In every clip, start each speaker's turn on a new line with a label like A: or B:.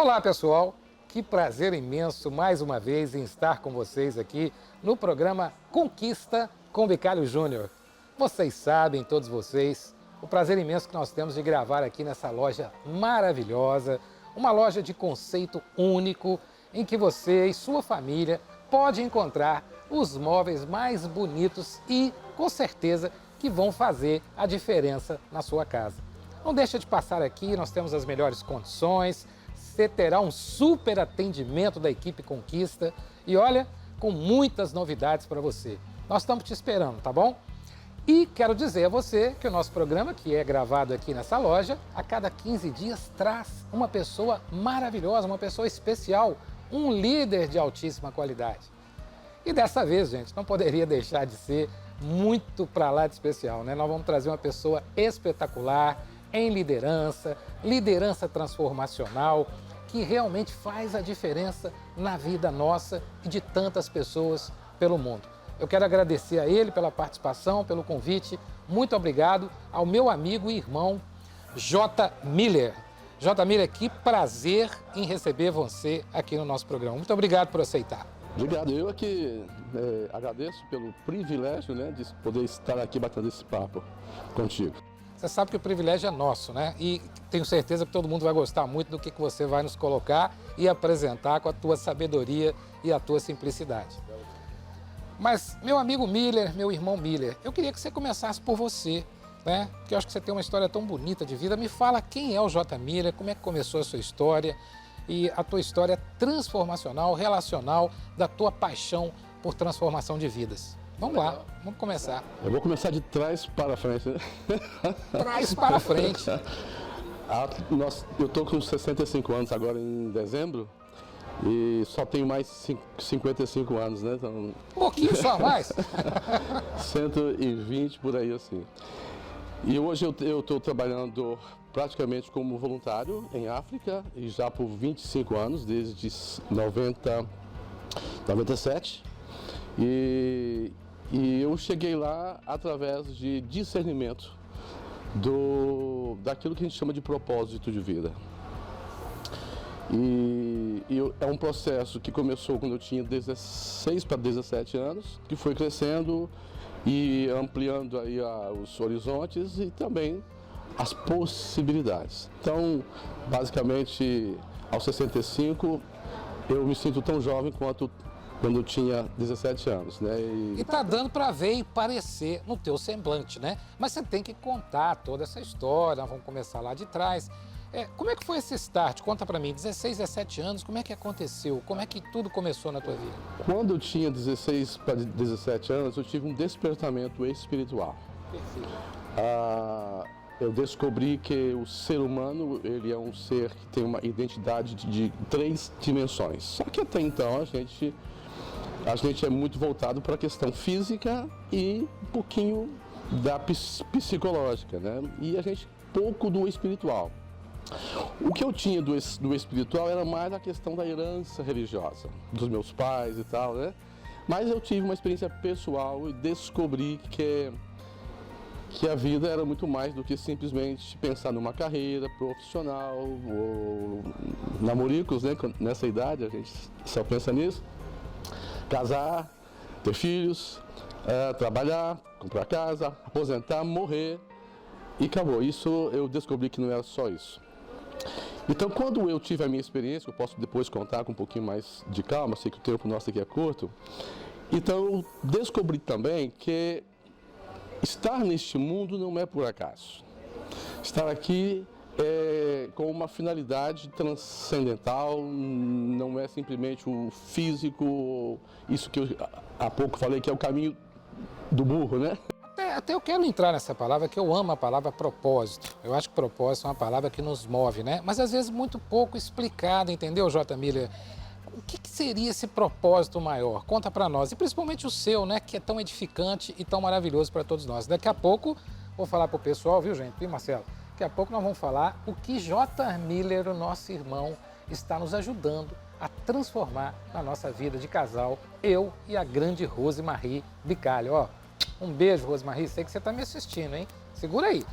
A: Olá, pessoal! Que prazer imenso, mais uma vez, em estar com vocês aqui no programa Conquista com Bicalho Júnior. Vocês sabem, todos vocês, o prazer imenso que nós temos de gravar aqui nessa loja maravilhosa, uma loja de conceito único, em que você e sua família pode encontrar os móveis mais bonitos e, com certeza, que vão fazer a diferença na sua casa. Não deixa de passar aqui, nós temos as melhores condições, você terá um super atendimento da equipe Conquista e olha, com muitas novidades para você. Nós estamos te esperando, tá bom? E quero dizer a você que o nosso programa, que é gravado aqui nessa loja, a cada 15 dias traz uma pessoa maravilhosa, uma pessoa especial, um líder de altíssima qualidade. E dessa vez, gente, não poderia deixar de ser muito para lá de especial, né? Nós vamos trazer uma pessoa espetacular em liderança transformacional, que realmente faz a diferença na vida nossa e de tantas pessoas pelo mundo. Eu quero agradecer a ele pela participação, pelo convite. Muito obrigado ao meu amigo e irmão J. Miller. J. Miller, que prazer em receber você aqui no nosso programa. Muito obrigado por aceitar.
B: Obrigado. Eu aqui agradeço pelo privilégio, né, de poder estar aqui batendo esse papo contigo.
A: Você sabe que o privilégio é nosso, né? E tenho certeza que todo mundo vai gostar muito do que você vai nos colocar e apresentar com a tua sabedoria e a tua simplicidade. Mas, meu amigo Miller, meu irmão Miller, eu queria que você começasse por você, né? Porque eu acho que você tem uma história tão bonita de vida. Me fala quem é o J. Miller, como é que começou a sua história e a tua história transformacional, relacional, da tua paixão por transformação de vidas. Vamos lá, vamos começar.
B: Eu vou começar de trás para frente, né?
A: Trás para frente.
B: Eu estou com 65 anos agora em dezembro e só tenho mais 55 anos, né? Então,
A: Um pouquinho só mais.
B: 120 por aí assim. E hoje eu estou trabalhando praticamente como voluntário em África e já por 25 anos, desde 97. E eu cheguei lá através de discernimento daquilo que a gente chama de propósito de vida. E é um processo que começou quando eu tinha 16 para 17 anos, que foi crescendo e ampliando aí os horizontes e também as possibilidades. Então, basicamente, aos 65, eu me sinto tão jovem quanto quando eu tinha 17 anos, né?
A: E tá dando para ver e parecer no teu semblante, né? Mas você tem que contar toda essa história, nós vamos começar lá de trás. Como é que foi esse start? Conta para mim, 16, 17 anos, como é que aconteceu? Como é que tudo começou na tua vida?
B: Quando eu tinha 16 para 17 anos, eu tive um despertamento espiritual.
A: Perfeito.
B: Eu descobri que o ser humano, ele é um ser que tem uma identidade de 3 dimensões. Só que até então a gente é muito voltado para a questão física e um pouquinho da psicológica, né? E a gente pouco do espiritual. O que eu tinha do espiritual era mais a questão da herança religiosa, dos meus pais e tal, né? Mas eu tive uma experiência pessoal e descobri que a vida era muito mais do que simplesmente pensar numa carreira profissional ou namoricos, né? Nessa idade a gente só pensa nisso. Casar, ter filhos, trabalhar, comprar casa, aposentar, morrer e acabou. Isso eu descobri que não era só isso. Então, quando eu tive a minha experiência, eu posso depois contar com um pouquinho mais de calma, sei que o tempo nosso aqui é curto. Então, eu descobri também que estar neste mundo não é por acaso. Estar aqui é com uma finalidade transcendental, não é simplesmente o físico, isso que eu há pouco falei que é o caminho do burro, né?
A: Até eu quero entrar nessa palavra, que eu amo a palavra propósito. Eu acho que propósito é uma palavra que nos move, né? Mas às vezes muito pouco explicada, entendeu, J. Miller? O que seria esse propósito maior? Conta para nós. E principalmente o seu, né? Que é tão edificante e tão maravilhoso para todos nós. Daqui a pouco, vou falar para o pessoal, viu, gente? Viu, Marcelo? Daqui a pouco nós vamos falar o que J. Miller, o nosso irmão, está nos ajudando a transformar na nossa vida de casal, eu e a grande Rosemarie Bicalho. Ó, um beijo, Rosemarie. Sei que você está me assistindo, hein? Segura aí.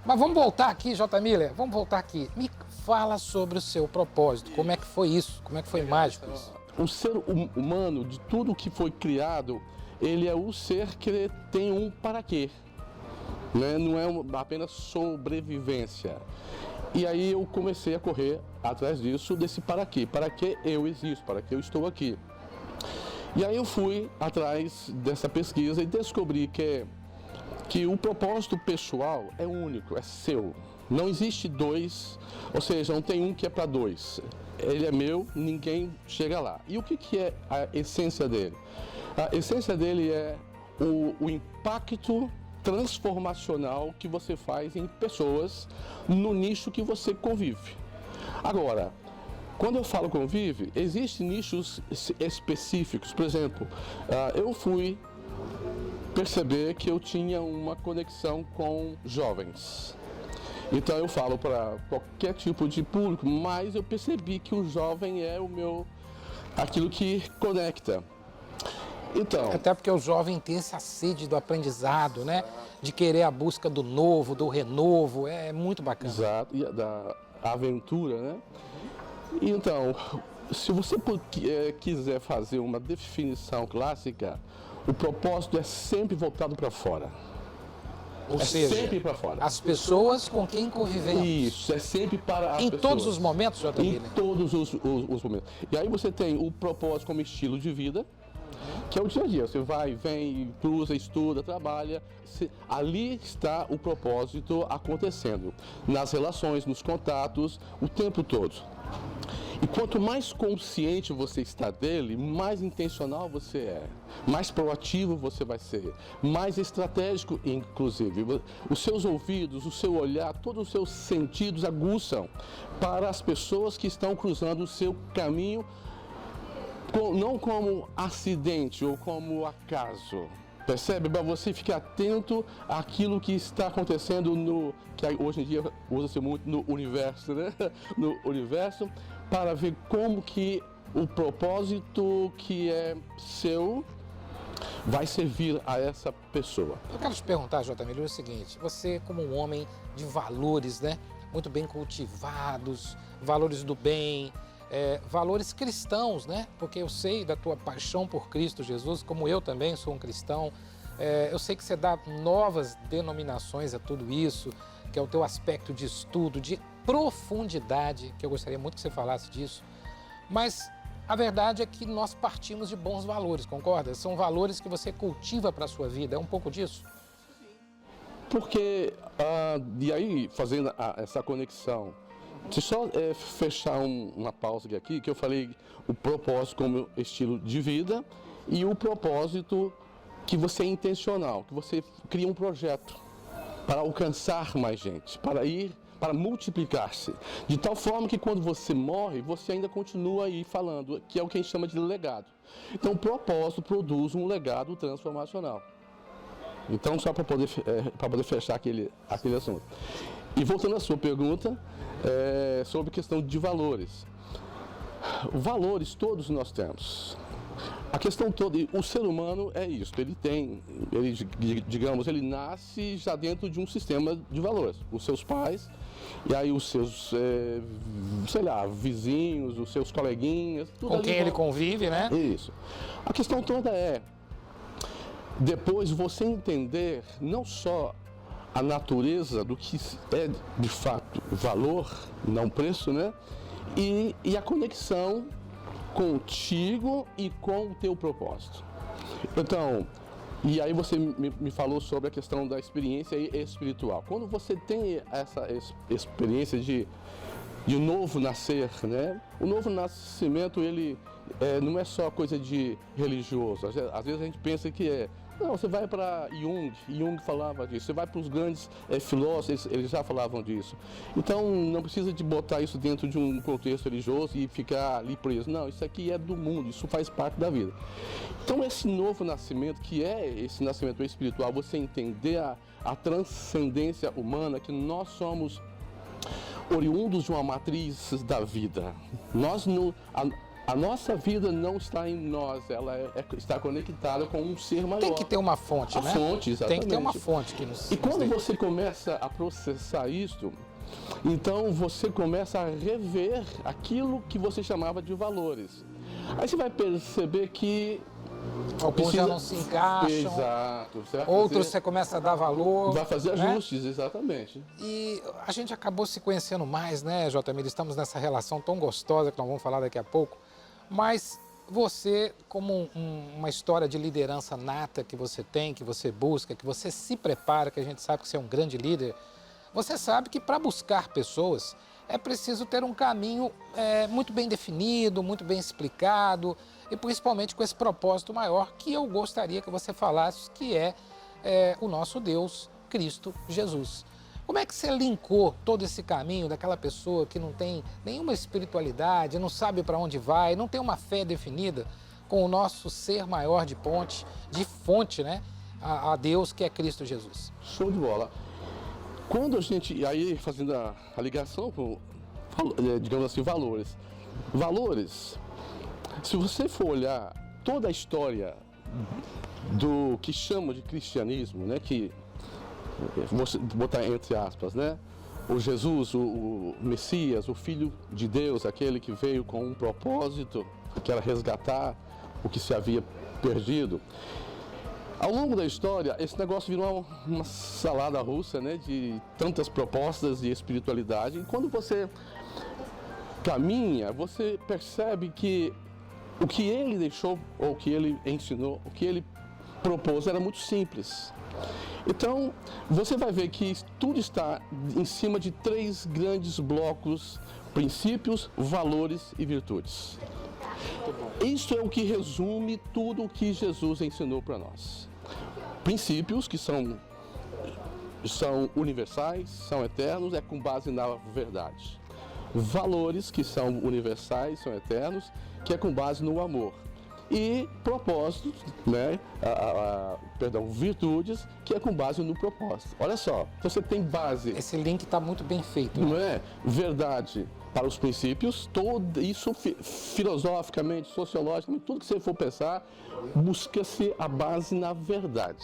A: Mas vamos voltar aqui, J. Miller, vamos voltar aqui. Me fala sobre o seu propósito, como é que foi isso, como é que foi mágico isso?
B: O ser humano, de tudo que foi criado, ele é o ser que tem um para quê, né? Não é apenas sobrevivência. E aí eu comecei a correr atrás disso, desse para que eu existo, para que eu estou aqui. E aí eu fui atrás dessa pesquisa e descobri que o propósito pessoal é único, é seu. Não existe dois, ou seja, não tem um que é para dois. Ele é meu, ninguém chega lá. E o que é a essência dele? A essência dele é o impacto transformacional que você faz em pessoas no nicho que você convive. Agora, quando eu falo convive, existem nichos específicos. Por exemplo, eu fui perceber que eu tinha uma conexão com jovens. Então eu falo para qualquer tipo de público, mas eu percebi que o jovem é aquilo que conecta. Então,
A: até porque o jovem tem essa sede do aprendizado, né? De querer a busca do novo, do renovo, é muito bacana.
B: Exato, e da aventura, né? Então, se você quiser fazer uma definição clássica, o propósito é sempre voltado para fora.
A: Ou seja,
B: sempre para fora.
A: As pessoas com quem convivemos.
B: Isso, é sempre para as pessoas.
A: Em todos os momentos, J. Miller?
B: Em todos os momentos. E aí você tem o propósito como estilo de vida, que é o dia a dia. Você vai, vem, cruza, estuda, trabalha. Ali está o propósito acontecendo. Nas relações, nos contatos, o tempo todo. E quanto mais consciente você está dele, mais intencional você é, mais proativo você vai ser, mais estratégico, inclusive. Os seus ouvidos, o seu olhar, todos os seus sentidos aguçam para as pessoas que estão cruzando o seu caminho, não como acidente ou como acaso. Percebe? Para você ficar atento àquilo que está acontecendo que hoje em dia usa-se muito no universo, né? No universo, para ver como que o propósito que é seu vai servir a essa pessoa.
A: Eu quero te perguntar, J. Miller, o seguinte, você como um homem de valores, né? Muito bem cultivados, valores do bem, valores cristãos, né? Porque eu sei da tua paixão por Cristo Jesus, como eu também sou um cristão. Eu sei que você dá novas denominações a tudo isso, que é o teu aspecto de estudo, de profundidade, que eu gostaria muito que você falasse disso. Mas a verdade é que nós partimos de bons valores, concorda? São valores que você cultiva para a sua vida, é um pouco disso?
B: Porque, e aí, fazendo essa conexão, se só fechar uma pausa aqui, que eu falei o propósito como estilo de vida e o propósito que você é intencional, que você cria um projeto para alcançar mais gente, para multiplicar-se, de tal forma que quando você morre, você ainda continua aí falando, que é o que a gente chama de legado. Então, o propósito produz um legado transformacional. Então, só para poder fechar aquele assunto. E voltando à sua pergunta, sobre questão de valores. Valores todos nós temos. A questão toda, o ser humano é isso, ele nasce já dentro de um sistema de valores. Os seus pais, e aí os seus, vizinhos, os seus coleguinhas. Tudo
A: com quem ele convive, né?
B: Isso. A questão toda depois você entender não só a natureza do que é de fato valor, não preço, né? E a conexão contigo e com o teu propósito. Então, e aí você me falou sobre a questão da experiência espiritual. Quando você tem essa experiência de novo nascer, né? O novo nascimento, ele não é só coisa de religioso. Às vezes a gente pensa que não, você vai para Jung falava disso, você vai para os grandes filósofos, eles já falavam disso. Então não precisa de botar isso dentro de um contexto religioso e ficar ali preso. Não, isso aqui é do mundo, isso faz parte da vida. Então esse novo nascimento, que é esse nascimento espiritual, você entender a transcendência humana, que nós somos oriundos de uma matriz da vida. a nossa vida não está em nós, ela está conectada com um ser maior.
A: Tem que ter uma fonte,
B: a
A: né?
B: fonte, exatamente.
A: Tem que ter uma fonte que nos...
B: E quando você começa a processar isso, então você começa a rever aquilo que você chamava de valores. Aí você vai perceber que
A: alguns já não se encaixam.
B: Exato.
A: Outros você começa a dar valor.
B: Vai fazer
A: né?
B: ajustes, exatamente.
A: E a gente acabou se conhecendo mais, né, Jotamir? Estamos nessa relação tão gostosa que nós vamos falar daqui a pouco. Mas você, como uma história de liderança nata que você tem, que você busca, que você se prepara, que a gente sabe que você é um grande líder, você sabe que para buscar pessoas é preciso ter um caminho muito bem definido, muito bem explicado e principalmente com esse propósito maior que eu gostaria que você falasse, que é o nosso Deus, Cristo Jesus. Como é que você linkou todo esse caminho daquela pessoa que não tem nenhuma espiritualidade, não sabe para onde vai, não tem uma fé definida, com o nosso ser maior de ponte, de fonte, né, a Deus, que é Cristo Jesus?
B: Show de bola. Quando a gente, aí fazendo a ligação com, digamos assim, valores. Valores, se você for olhar toda a história do que chama de cristianismo, né, que vou botar entre aspas, né? O Jesus, o Messias, o Filho de Deus, aquele que veio com um propósito, que era resgatar o que se havia perdido. Ao longo da história, esse negócio virou uma salada russa, né? De tantas propostas de espiritualidade. E quando você caminha, você percebe que o que ele deixou, ou o que ele ensinou, o que ele propôs era muito simples. Então, você vai ver que tudo está em cima de 3 grandes blocos: princípios, valores e virtudes. Isso é o que resume tudo o que Jesus ensinou para nós. Princípios que são universais, são eternos, é com base na verdade. Valores que são universais, são eternos, que é com base no amor. E propósitos, né? Virtudes, que é com base no propósito. Olha só, você tem base.
A: Esse link está muito bem feito.
B: Não é? Verdade para os princípios, todo isso filosoficamente, sociologicamente, tudo que você for pensar, busca-se a base na verdade.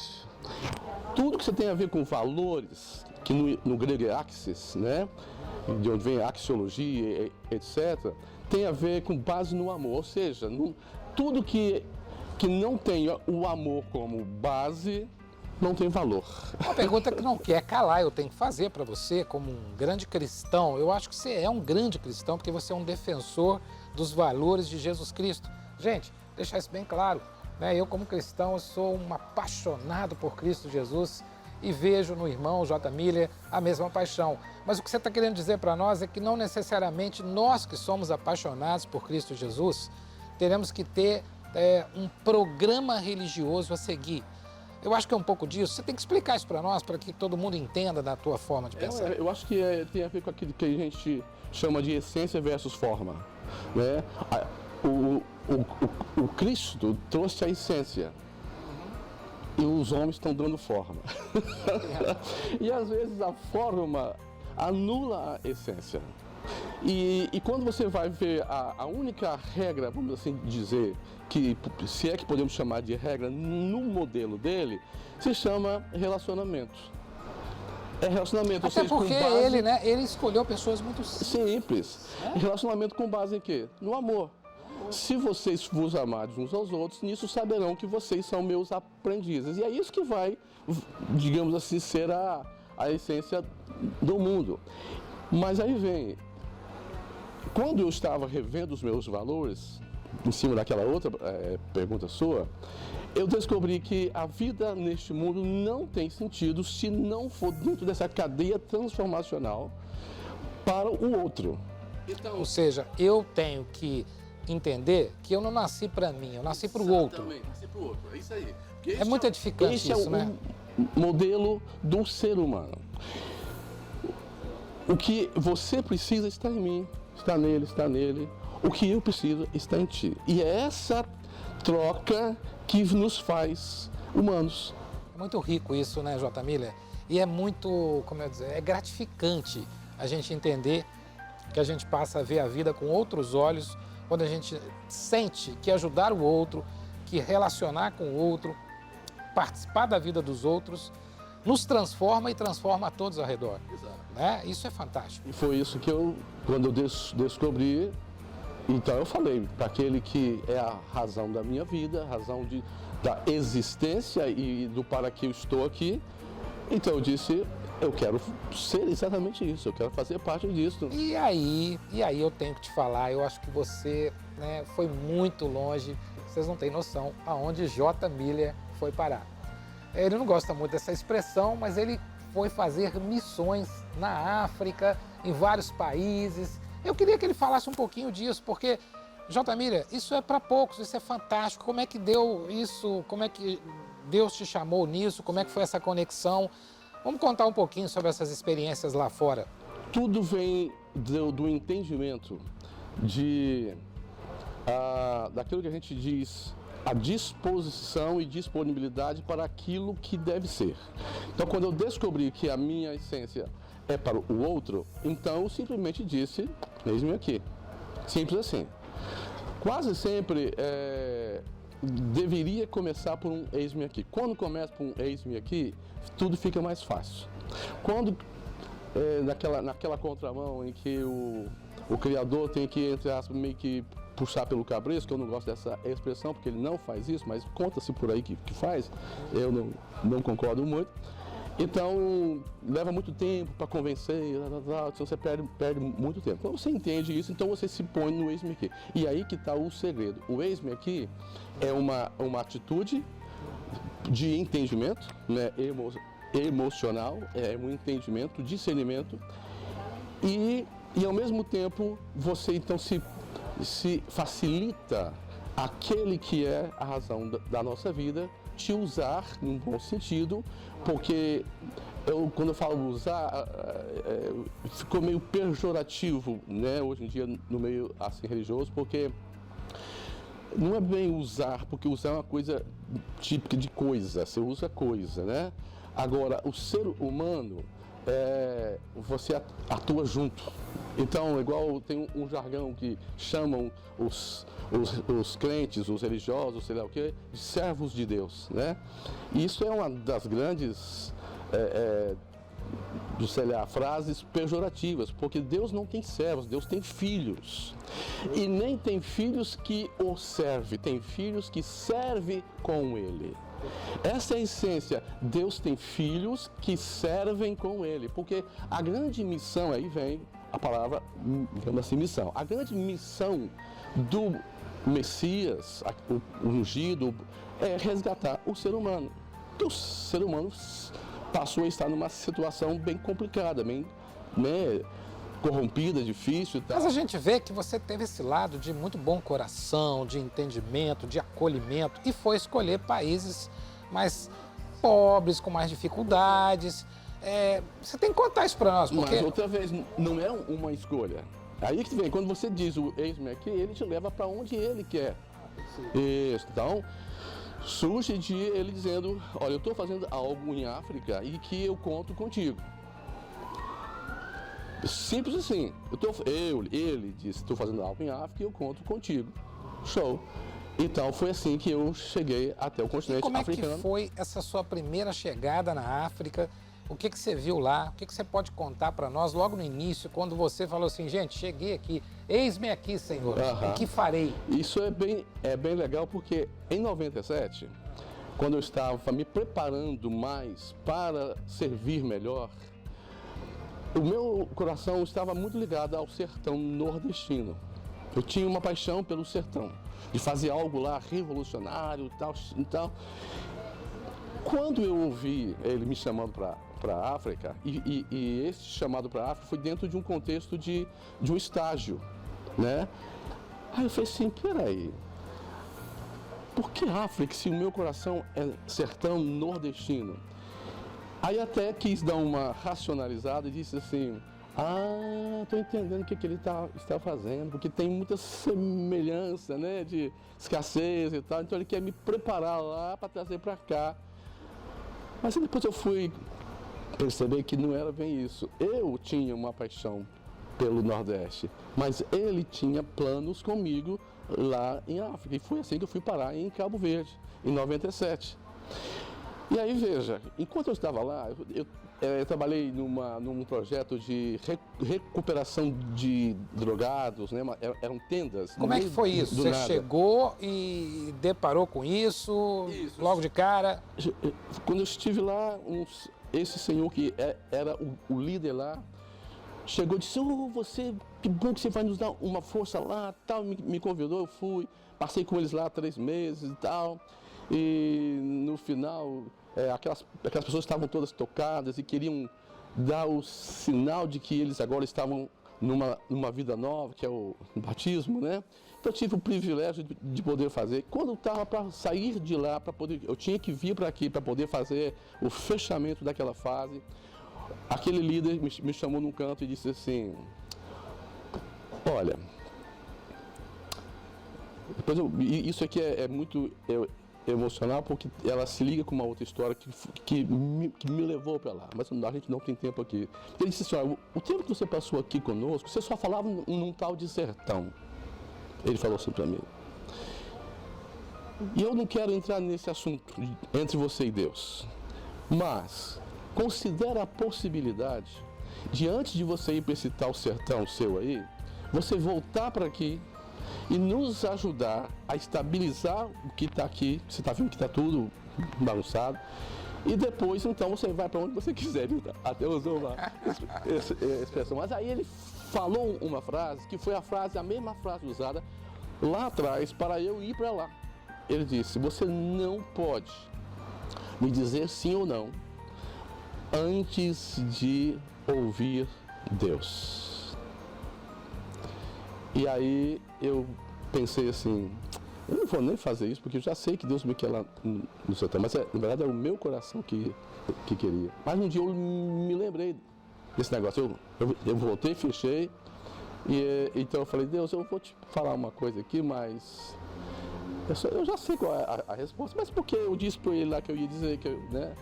B: Tudo que você tem a ver com valores, que no grego é axis, né? De onde vem a axiologia, etc., tem a ver com base no amor, ou seja, tudo que não tenha o amor como base, não tem valor.
A: Uma pergunta que não quer calar, eu tenho que fazer para você, como um grande cristão. Eu acho que você é um grande cristão, porque você é um defensor dos valores de Jesus Cristo. Gente, deixar isso bem claro, né? Eu, como cristão, eu sou um apaixonado por Cristo Jesus e vejo no irmão J. Miller a mesma paixão. Mas o que você está querendo dizer para nós é que não necessariamente nós que somos apaixonados por Cristo Jesus teremos que ter um programa religioso a seguir. Eu acho que é um pouco disso. Você tem que explicar isso para nós, para que todo mundo entenda da tua forma de pensar.
B: Eu acho que tem a ver com aquilo que a gente chama de essência versus forma, né? O Cristo trouxe a essência e os homens estão dando forma. E às vezes a forma anula a essência. E quando você vai ver a única regra, vamos assim dizer, que se é que podemos chamar de regra no modelo dele, se chama relacionamento. É relacionamento.
A: Até
B: ou seja,
A: porque
B: com base...
A: ele, né, ele escolheu pessoas muito
B: simples. Relacionamento com base em quê? No amor. Se vocês vos amarem uns aos outros, nisso saberão que vocês são meus aprendizes. E é isso que vai, digamos assim, ser a essência do mundo. Mas aí vem, quando eu estava revendo os meus valores, em cima daquela outra pergunta sua, eu descobri que a vida neste mundo não tem sentido se não for dentro dessa cadeia transformacional para o outro.
A: Então, ou seja, eu tenho que entender que eu não nasci para mim, eu nasci para o outro.
B: Exatamente, nasci para o outro, é isso aí.
A: É muito edificante
B: isso,
A: isso, né?
B: O modelo do ser humano. O que você precisa está em mim, está nele. O que eu preciso está em ti. E é essa troca que nos faz humanos.
A: É muito rico isso, né, J. Miller? E é muito, como eu dizer, é gratificante a gente entender que a gente passa a ver a vida com outros olhos quando a gente sente que ajudar o outro, que relacionar com o outro, participar da vida dos outros, nos transforma e transforma a todos ao redor.
B: Exato.
A: Né? Isso é fantástico.
B: E foi isso que quando eu descobri, então eu falei para aquele que é a razão da minha vida, a razão da existência e do para que eu estou aqui. Então eu disse, eu quero ser exatamente isso, eu quero fazer parte disso.
A: E aí eu tenho que te falar, eu acho que você, né, foi muito longe, vocês não têm noção aonde J. Miller foi parar. Ele não gosta muito dessa expressão, mas ele foi fazer missões na África, em vários países. Eu queria que ele falasse um pouquinho disso, porque, J. Miller, isso é para poucos, isso é fantástico. Como é que deu isso? Como é que Deus te chamou nisso? Como é que foi essa conexão? Vamos contar um pouquinho sobre essas experiências lá fora.
B: Tudo vem do entendimento daquilo que a gente diz, a disposição e disponibilidade para aquilo que deve ser. Então, quando eu descobri que a minha essência é para o outro, então eu simplesmente disse, eis-me aqui. Simples assim. Quase sempre deveria começar por um eis-me aqui. Quando começa por um eis-me aqui, tudo fica mais fácil. Quando, naquela contramão em que o Criador tem que, entre aspas, meio que puxar pelo cabresto, que eu não gosto dessa expressão, porque ele não faz isso, mas conta-se por aí que faz, eu não concordo muito. Então, leva muito tempo para convencer, então você perde muito tempo. Quando você entende isso, então você se põe no eis-me aqui. E aí que está o segredo. O eis-me aqui é uma atitude de entendimento, né, emocional, é um entendimento, discernimento, e ao mesmo tempo você então se facilita aquele que é a razão da nossa vida te usar num bom sentido, porque quando eu falo usar, ficou meio pejorativo, né, hoje em dia no meio assim religioso, porque não é bem usar, porque usar é uma coisa típica de coisa, você usa coisa, né? Agora, o ser humano, você atua junto. Então, igual tem um jargão que chamam os crentes, os religiosos, sei lá o quê, de servos de Deus, né? E isso é uma das grandes frases pejorativas, porque Deus não tem servos, Deus tem filhos. E nem tem filhos que o servem, tem filhos que servem com Ele. Essa é a essência. Deus tem filhos que servem com Ele, porque a grande missão, aí vem a palavra, digamos assim, missão. A grande missão do Messias, o ungido, é resgatar o ser humano. Porque o ser humano passou a estar numa situação bem complicada, bem, né, corrompida, difícil e tal.
A: Mas a gente vê que você teve esse lado de muito bom coração, de entendimento, de acolhimento, e foi escolher países mais pobres, com mais dificuldades. Você tem que contar isso para nós, porque...
B: Mas outra vez, não é uma escolha. Aí que vem, quando você diz o eis-me aqui, ele te leva para onde ele quer. Isso, então, surge de ele dizendo, olha, eu estou fazendo algo em África e que eu conto contigo. Simples assim. Ele disse, estou fazendo algo em África e eu conto contigo. Show. Então foi assim que eu cheguei até o continente africano.
A: Como é que foi essa sua primeira chegada na África? O que você viu lá? O que você pode contar para nós logo no início, quando você falou assim, gente, cheguei aqui, eis-me aqui, Senhor, o que farei?
B: Isso é bem legal, porque em 97, quando eu estava me preparando mais para servir melhor, o meu coração estava muito ligado ao sertão nordestino. Eu tinha uma paixão pelo sertão, de fazer algo lá revolucionário e tal. Quando eu ouvi ele me chamando para a África, e esse chamado para a África foi dentro de um contexto de um estágio, né? Aí eu falei assim, peraí, por que África se o meu coração é sertão nordestino? Aí até quis dar uma racionalizada e disse assim, estou entendendo o que ele está fazendo, porque tem muita semelhança, né, de escassez e tal, então ele quer me preparar lá para trazer para cá. Mas depois eu fui perceber que não era bem isso. Eu tinha uma paixão pelo Nordeste, mas ele tinha planos comigo lá em África. E foi assim que eu fui parar em Cabo Verde, em 97. E aí, veja, enquanto eu estava lá, eu trabalhei num projeto de recuperação de drogados, né? Eram tendas.
A: Como é que foi isso? Você chegou e deparou com isso, logo de cara?
B: Quando eu estive lá, esse senhor que era o líder lá, chegou e disse: que bom que você vai nos dar uma força lá, tal, me convidou, eu fui, passei com eles lá 3 meses e tal, e no final, aquelas pessoas estavam todas tocadas e queriam dar o sinal de que eles agora estavam numa vida nova, que é o batismo, né? Então eu tive o privilégio de poder fazer. Quando eu estava para sair de lá, eu tinha que vir para aqui para poder fazer o fechamento daquela fase. Aquele líder me chamou num canto e disse assim: olha, isso aqui é muito emocional, porque ela se liga com uma outra história que me levou para lá, mas a gente não tem tempo aqui. Ele disse assim: olha, o tempo que você passou aqui conosco, você só falava num tal de sertão. Ele falou assim para mim. E eu não quero entrar nesse assunto entre você e Deus, mas considera a possibilidade de, antes de você ir para esse tal sertão seu aí, você voltar para aqui e nos ajudar a estabilizar o que está aqui. Você está vendo que está tudo bagunçado. E depois, então, você vai para onde você quiser. Até usou uma expressão. Mas aí ele falou uma frase que foi a mesma frase usada lá atrás para eu ir para lá. Ele disse: você não pode me dizer sim ou não antes de ouvir Deus. E aí eu pensei assim: eu não vou nem fazer isso, porque eu já sei que Deus me quer lá no sertão, mas na verdade é o meu coração que queria. Mas um dia eu me lembrei desse negócio, eu voltei, fechei, e então eu falei: Deus, eu vou te falar uma coisa aqui, mas eu já sei qual é a resposta, mas porque eu disse para ele lá que eu ia dizer, né?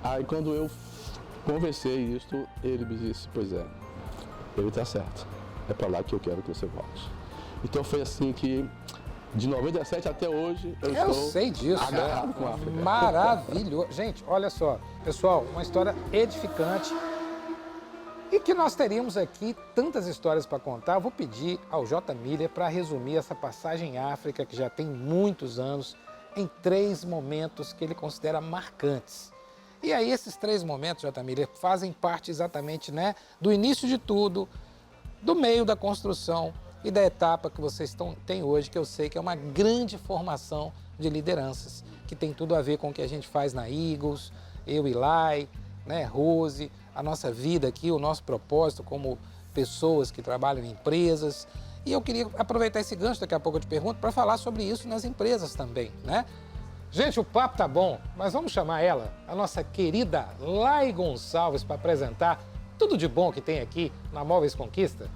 B: Aí quando eu conversei isso, ele me disse: pois é, ele está certo, é para lá que eu quero que você volte. Então foi assim que, de 97 até hoje, eu estou
A: sei disso,
B: agarrado com a África.
A: Maravilhoso. Gente, olha só, pessoal, uma história edificante e que nós teríamos aqui tantas histórias para contar. Eu vou pedir ao J. Miller para resumir essa passagem em África, que já tem muitos anos, em 3 momentos que ele considera marcantes. E aí esses 3 momentos, J. Miller, fazem parte exatamente, né, do início de tudo, do meio da construção e da etapa que vocês têm hoje, que eu sei que é uma grande formação de lideranças, que tem tudo a ver com o que a gente faz na Eagles, eu e Lai, né, Rose, a nossa vida aqui, o nosso propósito como pessoas que trabalham em empresas. E eu queria aproveitar esse gancho, daqui a pouco eu te pergunto, para falar sobre isso nas empresas também, né? Gente, o papo tá bom, mas vamos chamar ela, a nossa querida Lai Gonçalves, para apresentar tudo de bom que tem aqui na Móveis Conquista.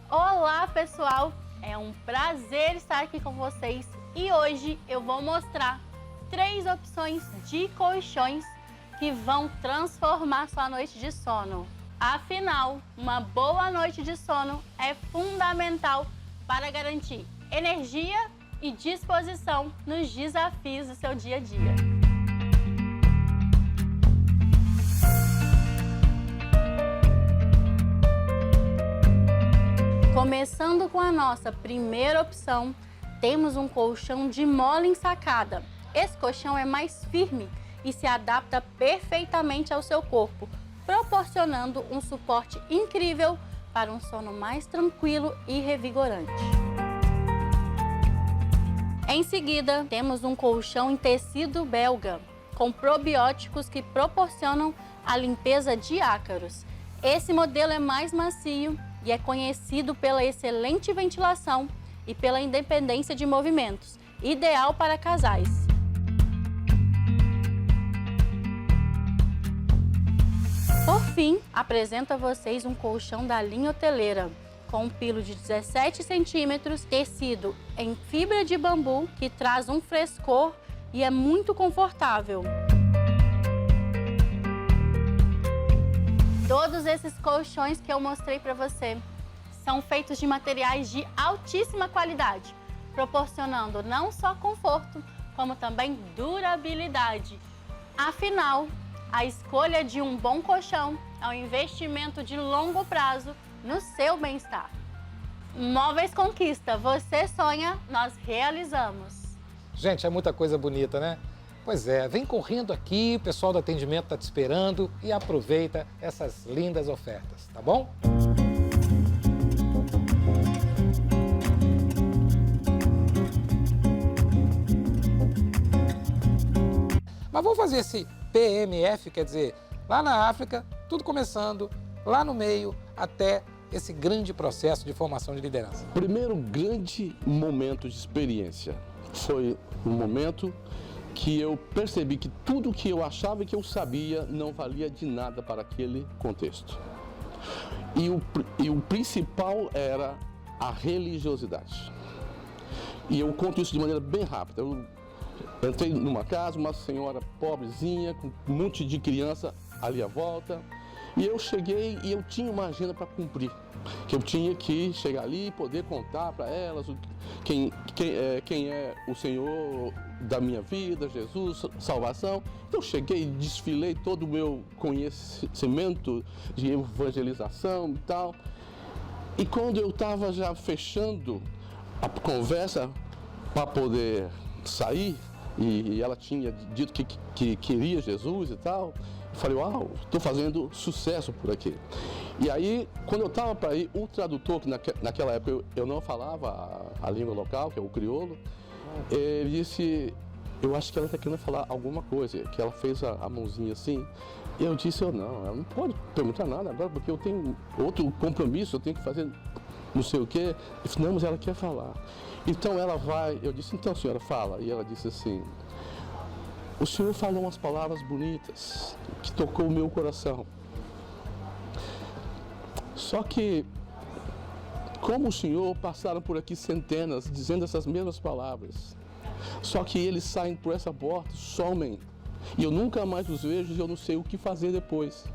C: Olá, pessoal! É um prazer estar aqui com vocês e hoje eu vou mostrar 3 opções de colchões que vão transformar sua noite de sono. Afinal, uma boa noite de sono é fundamental para garantir energia e disposição nos desafios do seu dia a dia. Começando com a nossa primeira opção, temos um colchão de mola ensacada. Esse colchão é mais firme e se adapta perfeitamente ao seu corpo, proporcionando um suporte incrível para um sono mais tranquilo e revigorante. Em seguida, temos um colchão em tecido belga, com probióticos que proporcionam a limpeza de ácaros. Esse modelo é mais macio e é conhecido pela excelente ventilação e pela independência de movimentos, ideal para casais. Por fim, apresento a vocês um colchão da linha hoteleira, com um pilo de 17 centímetros, tecido em fibra de bambu, que traz um frescor e é muito confortável. Todos esses colchões que eu mostrei para você são feitos de materiais de altíssima qualidade, proporcionando não só conforto, como também durabilidade. Afinal, a escolha de um bom colchão é um investimento de longo prazo no seu bem-estar. Móveis Conquista, você sonha, nós realizamos.
A: Gente, é muita coisa bonita, né? Pois é, vem correndo aqui, o pessoal do atendimento está te esperando e aproveita essas lindas ofertas, tá bom? Mas vamos fazer esse PMF, quer dizer, lá na África, tudo começando, lá no meio, até esse grande processo de formação de liderança.
B: Primeiro grande momento de experiência foi um momento que eu percebi que tudo que eu achava que eu sabia não valia de nada para aquele contexto. E o principal era a religiosidade. E eu conto isso de maneira bem rápida. Eu entrei numa casa, uma senhora pobrezinha, com um monte de criança ali à volta. E eu cheguei e eu tinha uma agenda para cumprir. Que eu tinha que chegar ali e poder contar para elas quem é o Senhor da minha vida, Jesus, salvação. Então eu cheguei e desfilei todo o meu conhecimento de evangelização e tal. E quando eu estava já fechando a conversa para poder sair, e ela tinha dito que queria Jesus e tal, eu falei, uau, estou fazendo sucesso por aqui. E aí, quando eu estava para ir, o tradutor, que naquela época eu não falava a língua local, que é o crioulo, ele disse, eu acho que ela está querendo falar alguma coisa, que ela fez a mãozinha assim. E eu disse, não, ela não pode perguntar nada agora, porque eu tenho outro compromisso, eu tenho que fazer não sei o quê. Ele disse, não, mas ela quer falar. Então ela vai, eu disse, então senhora, fala. E ela disse assim, o senhor falou umas palavras bonitas, que tocou o meu coração. Só que, como o senhor, passaram por aqui centenas dizendo essas mesmas palavras. Só que eles saem por essa porta, somem. E eu nunca mais os vejo e eu não sei o que fazer depois.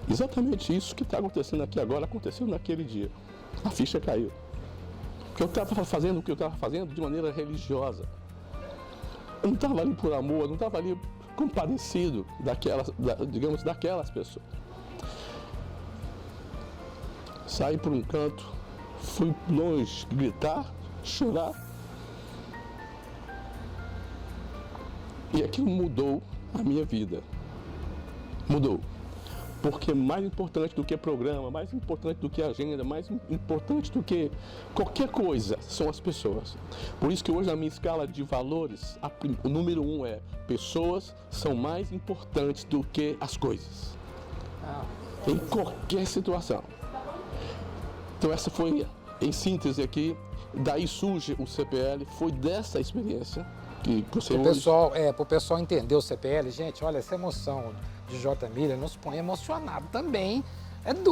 B: Exatamente isso que está acontecendo aqui agora, aconteceu naquele dia. A ficha caiu. Porque eu estava fazendo o que eu estava fazendo de maneira religiosa. Eu não estava ali por amor, eu não estava ali compadecido daquelas pessoas. Saí por um canto, fui longe, gritar, chorar. E aquilo mudou a minha vida. Mudou. Porque mais importante do que programa, mais importante do que agenda, mais importante do que qualquer coisa são as pessoas. Por isso que hoje na minha escala de valores, o número 1 é pessoas são mais importantes do que as coisas. Em qualquer situação. Então essa foi, em síntese aqui, daí surge o CPL, foi dessa experiência que você
A: Para o pessoal entender o CPL, gente, olha, essa emoção de J. Miller nos põe emocionado também.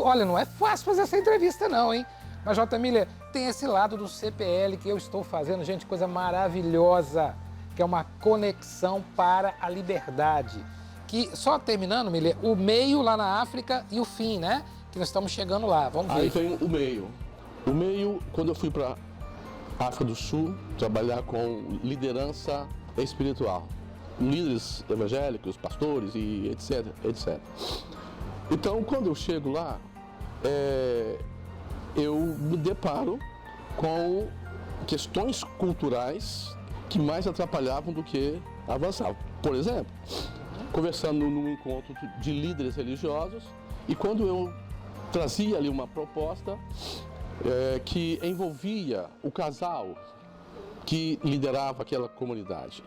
A: Olha, não é fácil fazer essa entrevista não, hein? Mas J. Miller, tem esse lado do CPL que eu estou fazendo, gente, coisa maravilhosa, que é uma conexão para a liberdade. Que, só terminando, Miller, o meio lá na África e o fim, né? Que nós estamos chegando lá, vamos ver.
B: Aí vem o meio. O meio, quando eu fui para África do Sul, trabalhar com liderança espiritual. Líderes evangélicos, pastores e etc, etc. Então, quando eu chego lá, eu me deparo com questões culturais que mais atrapalhavam do que avançavam. Por exemplo, conversando num encontro de líderes religiosos, e quando eu trazia ali uma proposta que envolvia o casal que liderava aquela comunidade.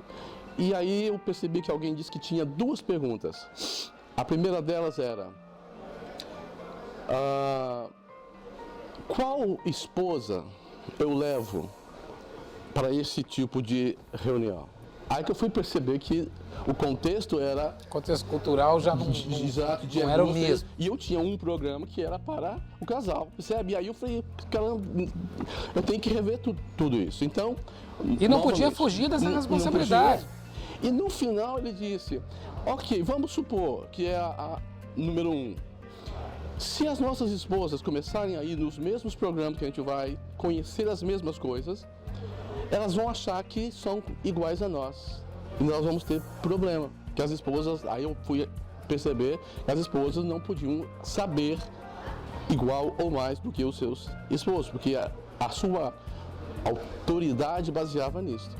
B: E aí eu percebi que alguém disse que tinha duas perguntas. A primeira delas era, qual esposa eu levo para esse tipo de reunião? Aí que eu fui perceber que o contexto era...
A: O contexto cultural já não era o mesmo.
B: E eu tinha um programa que era para o casal, percebe? E aí eu falei, caramba, eu tenho que rever tudo isso. Então...
A: E não podia fugir dessa responsabilidade.
B: E no final ele disse, ok, vamos supor que é a número 1. Se as nossas esposas começarem a ir nos mesmos programas que a gente vai, conhecer as mesmas coisas, elas vão achar que são iguais a nós. E nós vamos ter problema. Que as esposas, aí eu fui perceber que as esposas não podiam saber igual ou mais do que os seus esposos, porque a sua autoridade baseava nisso.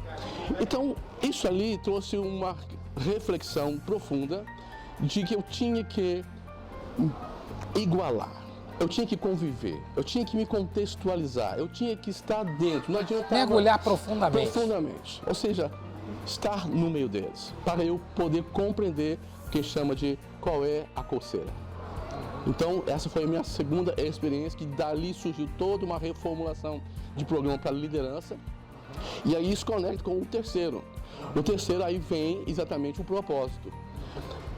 B: Então, isso ali trouxe uma reflexão profunda de que eu tinha que igualar, eu tinha que conviver, eu tinha que me contextualizar, eu tinha que estar dentro, não adiantava...
A: Mergulhar profundamente.
B: Profundamente, ou seja, estar no meio deles, para eu poder compreender o que chama de qual é a coceira. Então, essa foi a minha segunda experiência, que dali surgiu toda uma reformulação de programa para liderança, e aí isso conecta com o terceiro. O terceiro aí vem exatamente o propósito,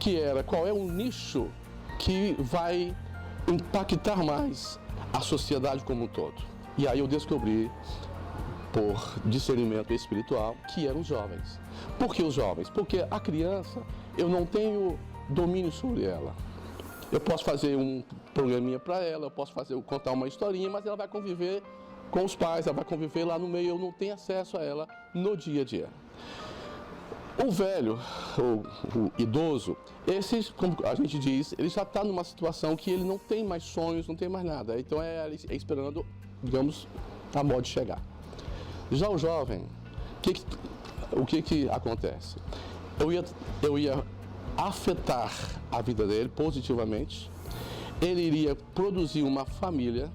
B: que era qual é o nicho que vai impactar mais a sociedade como um todo. E aí eu descobri, por discernimento espiritual, que eram os jovens. Por que os jovens? Porque a criança, eu não tenho domínio sobre ela. Eu posso fazer um programinha para ela, eu posso contar uma historinha, mas ela vai conviver com os pais, ela vai conviver lá no meio, eu não tenho acesso a ela no dia a dia. O velho, o idoso, esse, como a gente diz, ele já está numa situação que ele não tem mais sonhos, não tem mais nada. Então é esperando, digamos, a moda de chegar. Já o jovem, o que acontece? Eu ia afetar a vida dele positivamente, ele iria produzir uma família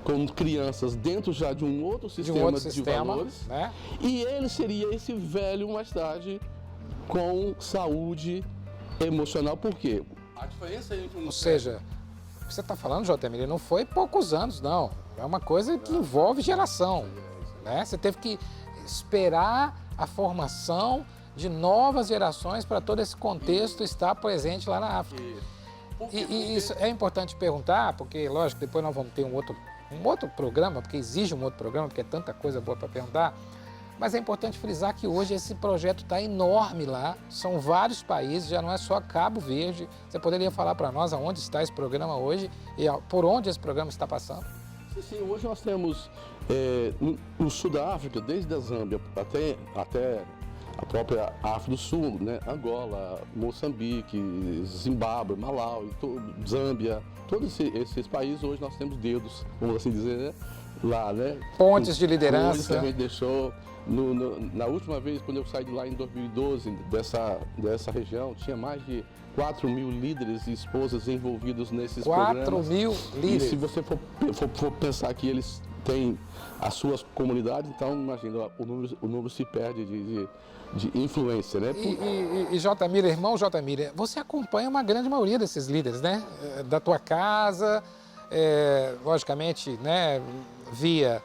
B: com crianças dentro já de um outro sistema de valores,
A: né?
B: E ele seria esse velho mais tarde com saúde emocional. Por quê? A diferença entre
A: Ou seja, o que você está falando, Jotemir, não foi poucos anos, não. É uma coisa que envolve geração, né? Você teve que esperar a formação de novas gerações para todo esse contexto estar presente lá na África. E isso é importante perguntar, porque, lógico, depois nós vamos ter um outro programa, porque exige um outro programa, porque é tanta coisa boa para perguntar, mas é importante frisar que hoje esse projeto está enorme lá, são vários países, já não é só Cabo Verde. Você poderia falar para nós aonde está esse programa hoje e por onde esse programa está passando?
B: Sim, hoje nós temos no sul da África, desde a Zâmbia até a própria África do Sul, né? Angola, Moçambique, Zimbábue, Malawi, Zâmbia, todos esses países hoje nós temos dedos, vamos assim dizer, né? Lá, né?
A: Pontes de liderança.
B: Pontes que a gente deixou. Na última vez, quando eu saí de lá em 2012, dessa região, tinha mais de 4 mil líderes e esposas envolvidos nesses programas.
A: 4 mil líderes?
B: E se você for pensar que eles têm as suas comunidades, então, imagina, o número se perde de influência, né?
A: E Jotemir, irmão Jotemir, você acompanha uma grande maioria desses líderes, né? Da tua casa, logicamente, né? Via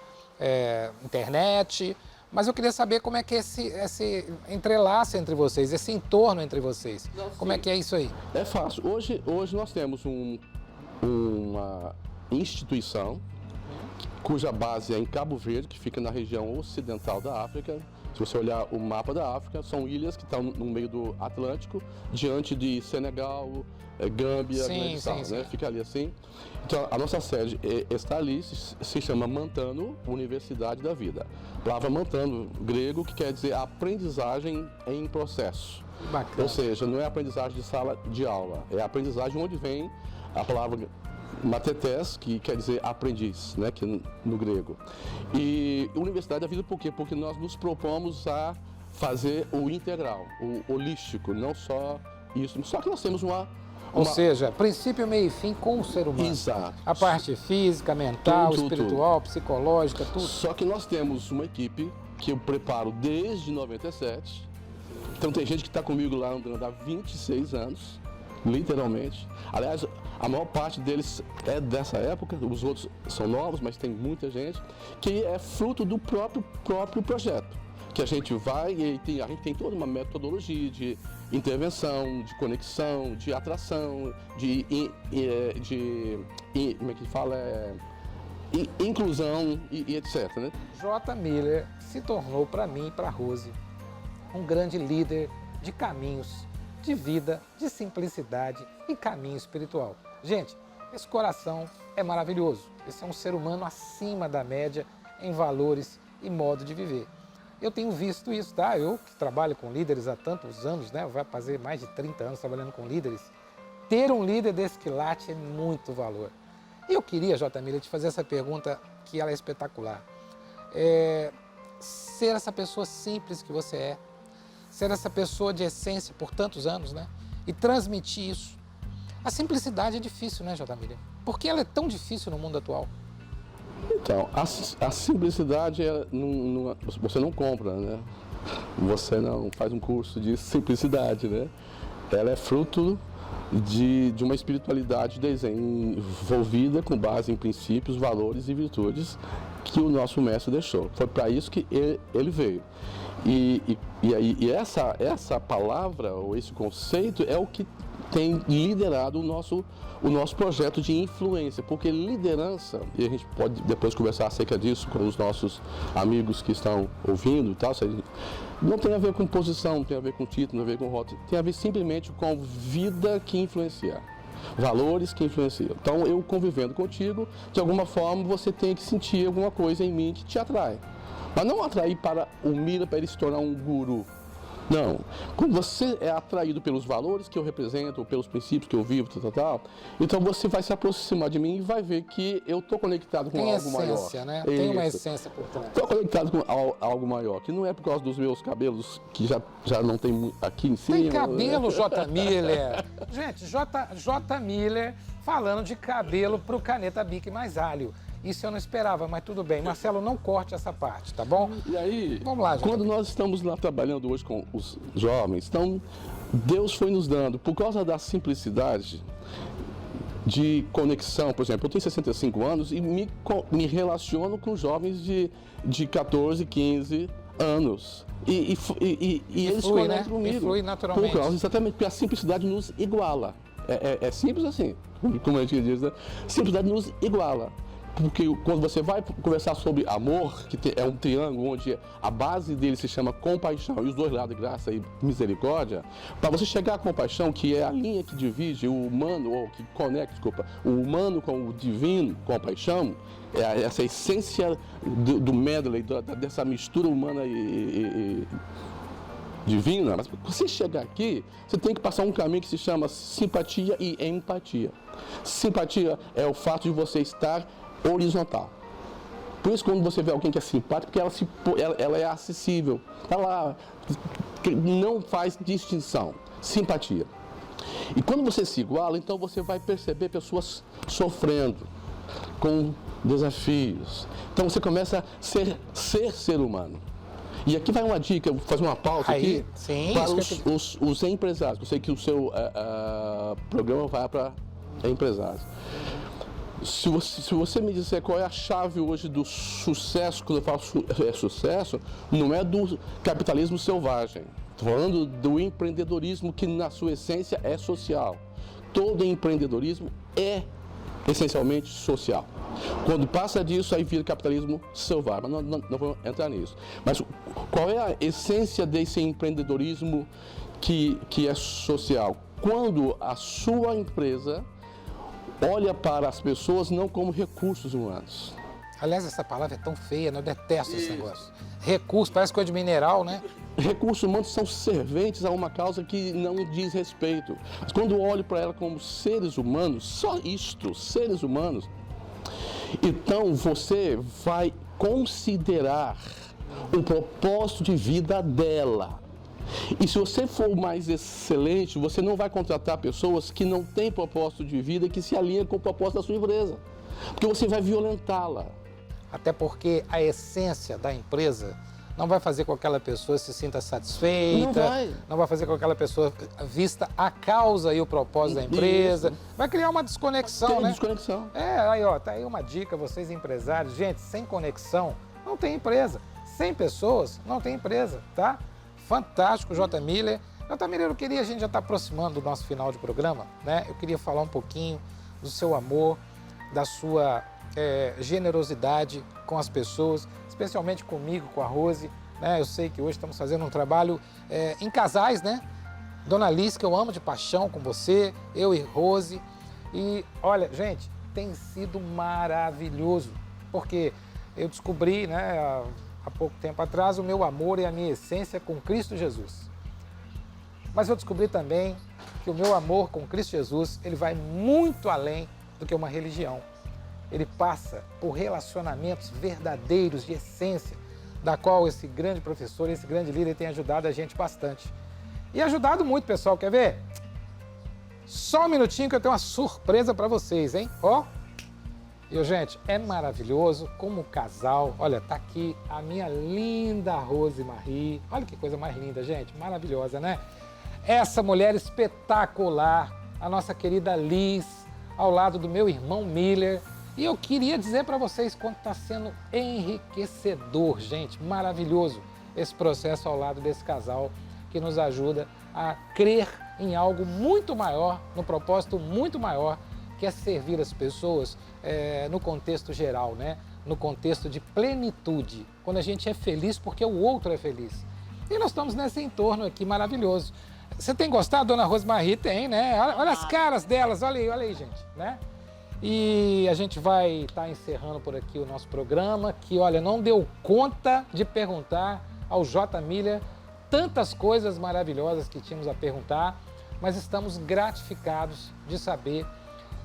A: internet, mas eu queria saber como é que é esse entrelace entre vocês, esse entorno entre vocês. Não, como é que é isso aí?
B: É fácil. Hoje nós temos uma instituição cuja base é em Cabo Verde, que fica na região ocidental da África. Se você olhar o mapa da África, são ilhas que estão no meio do Atlântico, diante de Senegal, Gâmbia, né? Fica ali assim. Então, a nossa sede está ali, se chama Mantano, Universidade da Vida. Palavra Mantano, grego, que quer dizer aprendizagem em processo.
A: Bacana.
B: Ou seja, não é aprendizagem de sala de aula, é aprendizagem onde vem a palavra matetés, que quer dizer aprendiz, né, que no grego. E Universidade da Vida por quê? Porque nós nos propomos a fazer o integral, o holístico, não só isso. Só que nós temos
A: Ou seja, princípio, meio e fim com o ser humano.
B: Exato.
A: A parte física, mental, espiritual, psicológica, tudo.
B: Só que nós temos uma equipe que eu preparo desde 97. Então tem gente que está comigo lá andando há 26 anos, literalmente. Aliás, a maior parte deles é dessa época, os outros são novos, mas tem muita gente, que é fruto do próprio projeto. que a gente vai e a gente tem toda uma metodologia de intervenção, de conexão, de atração, como é que fala? Inclusão e etc. Né?
A: J. Miller se tornou para mim e para Rose um grande líder de caminhos de vida, de simplicidade e caminho espiritual. Gente, esse coração é maravilhoso. Esse é um ser humano acima da média em valores e modo de viver. Eu tenho visto isso, tá? Eu que trabalho com líderes há tantos anos, né? Vai fazer mais de 30 anos trabalhando com líderes. Ter um líder desse quilate é muito valor. E eu queria, J. Miller, te fazer essa pergunta que ela é espetacular. Ser essa pessoa simples que você é, ser essa pessoa de essência por tantos anos, né? E transmitir isso. A simplicidade é difícil, né, J. Miller? Por que ela é tão difícil no mundo atual?
B: Então, a simplicidade, você não compra, né? Você não faz um curso de simplicidade, né? Ela é fruto de uma espiritualidade desenvolvida com base em princípios, valores e virtudes que o nosso mestre deixou. Foi para isso que ele veio. E essa palavra, ou esse conceito, é o que tem liderado o nosso projeto de influência, porque liderança, e a gente pode depois conversar acerca disso com os nossos amigos que estão ouvindo e tal, não tem a ver com posição, não tem a ver com título, não tem a ver com rota, tem a ver simplesmente com vida que influencia, valores que influenciam. Então, eu convivendo contigo, de alguma forma você tem que sentir alguma coisa em mim que te atrai, mas não atrair para o Miller para ele se tornar um guru. Não. Quando você é atraído pelos valores que eu represento, ou pelos princípios que eu vivo, então você vai se aproximar de mim e vai ver que eu estou conectado com algo maior. Tem essência,
A: né? Tem uma essência por trás.
B: Estou conectado com algo maior, que não é por causa dos meus cabelos, que já não tem aqui em cima.
A: Tem cabelo, J. Miller. Gente, J. Miller falando de cabelo para o Caneta Bic mais alho. Isso eu não esperava, mas tudo bem. Marcelo, não corte essa parte, tá bom?
B: E aí,
A: vamos lá,
B: quando nós estamos lá trabalhando hoje com os jovens, então Deus foi nos dando, por causa da simplicidade de conexão, por exemplo, eu tenho 65 anos e me relaciono com jovens de 14, 15 anos. E eles
A: flui,
B: conectam
A: né?
B: comigo.
A: E flui naturalmente.
B: Por causa, exatamente, porque a simplicidade nos iguala. É simples assim, como a gente diz, né? Simplicidade nos iguala. Porque quando você vai conversar sobre amor, que é um triângulo onde a base dele se chama compaixão e os dois lados, graça e misericórdia, para você chegar à compaixão, que é a linha que divide o humano, ou que conecta, o humano com o divino, compaixão, é essa essência do medley, dessa mistura humana e divina. Mas para você chegar aqui, você tem que passar um caminho que se chama simpatia e empatia. Simpatia é o fato de você estar horizontal. Por isso, quando você vê alguém que é simpático, porque ela é acessível, está lá, não faz distinção. Simpatia. E quando você se iguala, então você vai perceber pessoas sofrendo, com desafios. Então você começa a ser humano. E aqui vai uma dica, vou fazer uma pausa aqui para os empresários. Eu sei que o seu programa vai para empresários. Se você me disser qual é a chave hoje do sucesso, quando eu falo sucesso, não é do capitalismo selvagem. Estou falando do empreendedorismo que, na sua essência, é social. Todo empreendedorismo é essencialmente social. Quando passa disso, aí vira capitalismo selvagem. Mas não vamos entrar nisso. Mas qual é a essência desse empreendedorismo que é social? Quando a sua empresa olha para as pessoas não como recursos humanos.
A: Aliás, essa palavra é tão feia, né? Eu detesto esse negócio. Recurso, parece coisa de mineral, né?
B: Recursos humanos são serventes a uma causa que não diz respeito. Mas quando eu olho para ela como seres humanos, só isto, seres humanos, então você vai considerar o propósito de vida dela. E se você for mais excelente, você não vai contratar pessoas que não têm propósito de vida e que se alinham com o propósito da sua empresa. Porque você vai violentá-la.
A: Até porque a essência da empresa não vai fazer com que aquela pessoa se sinta satisfeita. Não vai fazer com que aquela pessoa vista a causa e o propósito da empresa. Isso. Vai criar uma desconexão, né?
B: Desconexão.
A: Aí ó, tá aí uma dica, vocês empresários. Gente, sem conexão não tem empresa. 100 pessoas, não tem empresa, tá? Fantástico, J. Miller. J. Miller, eu queria, a gente já está aproximando do nosso final de programa, né? Eu queria falar um pouquinho do seu amor, da sua generosidade com as pessoas, especialmente comigo, com a Rose, né? Eu sei que hoje estamos fazendo um trabalho em casais, né? Dona Liz, que eu amo de paixão com você, eu e Rose. E olha, gente, tem sido maravilhoso, porque eu descobri, né, há pouco tempo atrás, o meu amor e a minha essência com Cristo Jesus. Mas eu descobri também que o meu amor com Cristo Jesus, ele vai muito além do que uma religião. Ele passa por relacionamentos verdadeiros, de essência, da qual esse grande professor, esse grande líder tem ajudado a gente bastante. E ajudado muito, pessoal. Quer ver? Só um minutinho que eu tenho uma surpresa para vocês, hein? Ó! E, gente, é maravilhoso como casal. Olha, tá aqui a minha linda Rose Marie. Olha que coisa mais linda, gente. Maravilhosa, né? Essa mulher espetacular, a nossa querida Liz, ao lado do meu irmão Miller. E eu queria dizer para vocês quanto está sendo enriquecedor, gente. Maravilhoso esse processo ao lado desse casal que nos ajuda a crer em algo muito maior, no propósito muito maior, que é servir as pessoas no contexto geral, né? No contexto de plenitude, quando a gente é feliz porque o outro é feliz. E nós estamos nesse entorno aqui maravilhoso. Você tem gostado, dona Rosemarie? Tem, né? Olha as caras delas, olha aí, gente, né? E a gente vai estar encerrando por aqui o nosso programa, que, olha, não deu conta de perguntar ao J. Miller tantas coisas maravilhosas que tínhamos a perguntar, mas estamos gratificados de saber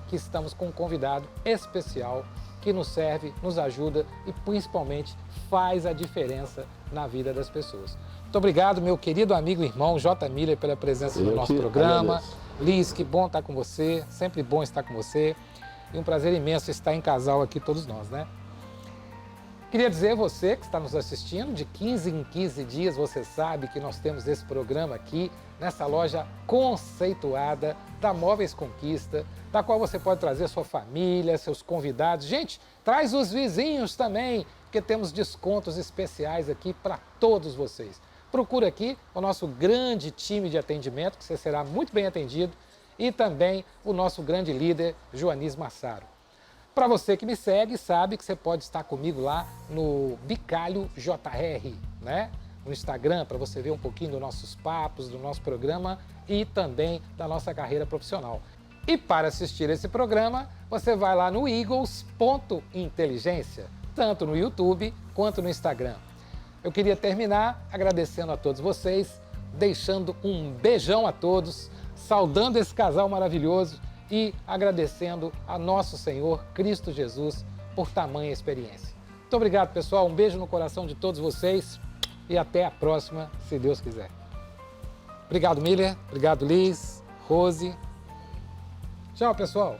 A: que estamos com um convidado especial que nos serve, nos ajuda e principalmente faz a diferença na vida das pessoas. Muito obrigado, meu querido amigo e irmão J. Miller, pela presença no nosso programa. Liz, que bom estar com você, sempre bom estar com você. E um prazer imenso estar em casal aqui, todos nós, né? Queria dizer a você que está nos assistindo, de 15 em 15 dias, você sabe que nós temos esse programa aqui, nessa loja conceituada da Móveis Conquista, da qual você pode trazer sua família, seus convidados. Gente, traz os vizinhos também, porque temos descontos especiais aqui para todos vocês. Procura aqui o nosso grande time de atendimento, que você será muito bem atendido, e também o nosso grande líder, Joanis Massaro. Para você que me segue, sabe que você pode estar comigo lá no Bicalho JR, né? No Instagram, para você ver um pouquinho dos nossos papos, do nosso programa e também da nossa carreira profissional. E para assistir esse programa, você vai lá no eagles.inteligência, tanto no YouTube quanto no Instagram. Eu queria terminar agradecendo a todos vocês, deixando um beijão a todos, saudando esse casal maravilhoso e agradecendo a nosso Senhor Cristo Jesus por tamanha experiência. Muito obrigado, pessoal. Um beijo no coração de todos vocês e até a próxima, se Deus quiser. Obrigado, Miller. Obrigado, Liz, Rose. Tchau, pessoal.